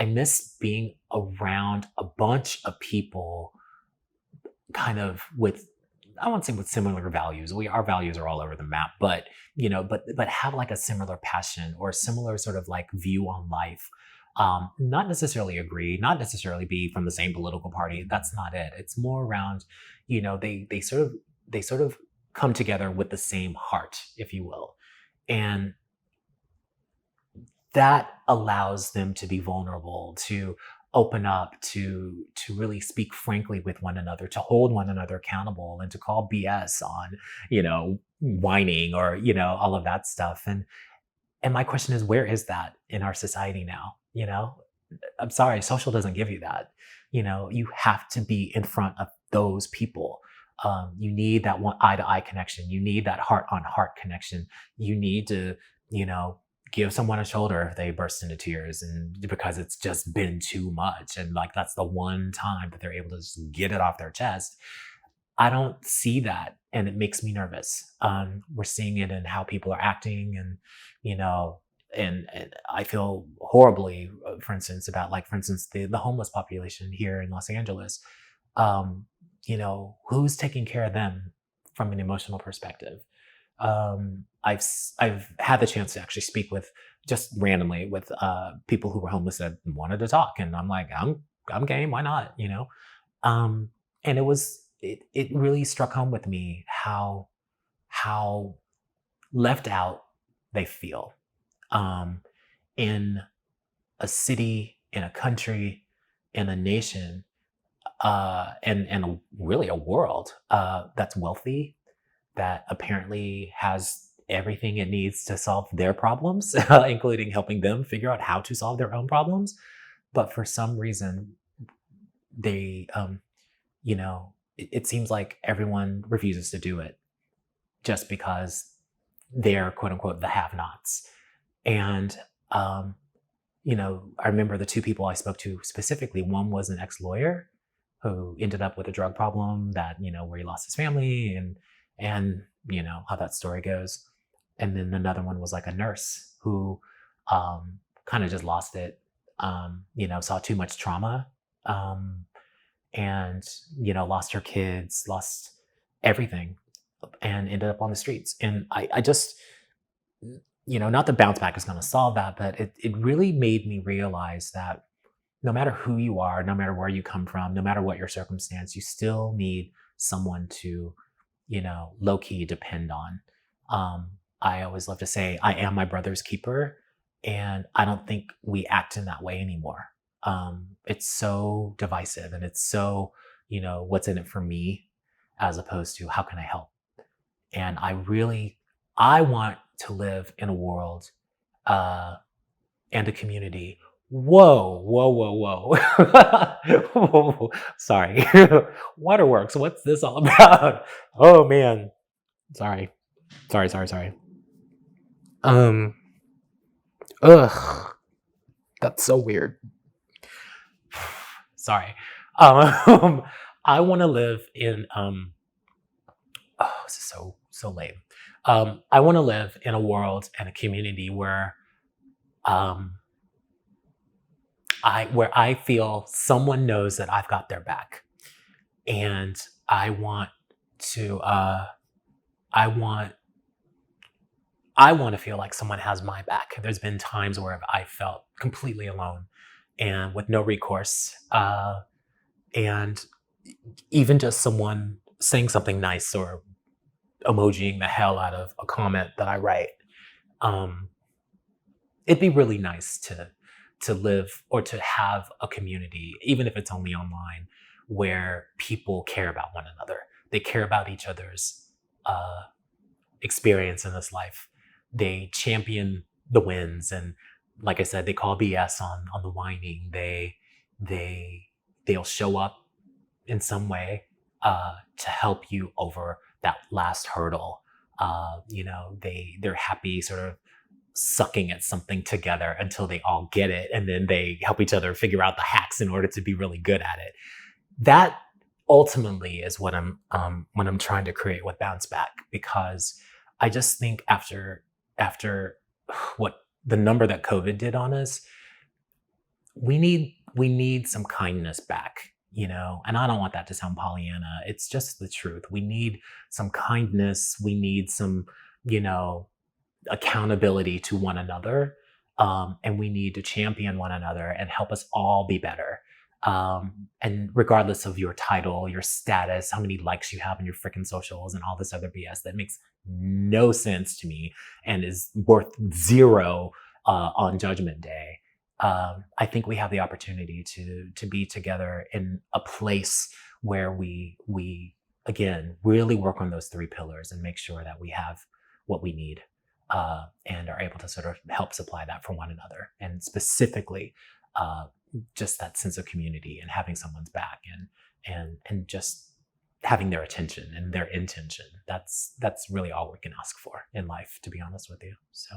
I miss being around a bunch of people kind of with, I won't say with similar values. Our values are all over the map, but but have like a similar passion or a similar sort of like view on life. Not necessarily agree, not necessarily be from the same political party. That's not it. It's more around, they sort of come together with the same heart, if you will. And that allows them to be vulnerable, to open up, to really speak frankly with one another, to hold one another accountable, and to call BS on, whining or all of that stuff. And my question is, where is that in our society now? I'm sorry, social doesn't give you that. You have to be in front of those people. You need that one eye to eye connection. You need that heart on heart connection. You need to, give someone a shoulder if they burst into tears, and because it's just been too much. And like, that's the one time that they're able to just get it off their chest. I don't see that. And it makes me nervous. We're seeing it in how people are acting, and, and I feel horribly, for instance, about like, for instance, the homeless population here in Los Angeles. Who's taking care of them from an emotional perspective? I've had the chance to actually speak with, just randomly, with people who were homeless that wanted to talk, and I'm like, I'm game, why not? And it really struck home with me how left out they feel, in a city, in a country, in a nation, and really a world that's wealthy, that apparently has everything it needs to solve their problems, including helping them figure out how to solve their own problems. But for some reason, they, it seems like everyone refuses to do it just because they're, quote unquote, the have-nots. And, I remember the two people I spoke to specifically. One was an ex-lawyer who ended up with a drug problem that, where he lost his family, and how that story goes. And then another one was like a nurse who kind of just lost it, saw too much trauma, and lost her kids, lost everything, and ended up on the streets. And I just, not that bounce back is going to solve that, but it really made me realize that no matter who you are, no matter where you come from, no matter what your circumstance, you still need someone to, low key depend on. I always love to say, I am my brother's keeper. And I don't think we act in that way anymore. It's so divisive, and it's so, what's in it for me, as opposed to how can I help? And I want to live in a world, and a community. Whoa, whoa, whoa, whoa. Sorry. Waterworks, what's this all about? Oh man. Sorry. Ugh. That's so weird. Sorry. I want to live in this is so lame. I want to live in a world and a community where I feel someone knows that I've got their back, and I want to feel like someone has my back. There's been times where I felt completely alone and with no recourse, and even just someone saying something nice or emojiing the hell out of a comment that I write. It'd be really nice to live, or to have a community, even if it's only online, where people care about one another. They care about each other's experience in this life. They champion the wins, and like I said, they call BS on the whining. They'll show up in some way to help you over that last hurdle. They're happy sort of sucking at something together until they all get it, and then they help each other figure out the hacks in order to be really good at it. That ultimately is what I'm trying to create with BounceBack, because I just think after what the number that COVID did on us, we need some kindness back, and I don't want that to sound Pollyanna. It's just the truth. We need some kindness. We need some, you know, accountability to one another. And we need to champion one another and help us all be better. And regardless of your title, your status, how many likes you have in your freaking socials, and all this other BS that makes no sense to me and is worth zero on Judgment Day. I think we have the opportunity to be together in a place where we again really work on those three pillars and make sure that we have what we need, and are able to sort of help supply that for one another, and specifically uh, just that sense of community and having someone's back, and just having their attention and their intention. That's really all we can ask for in life, to be honest with you. So.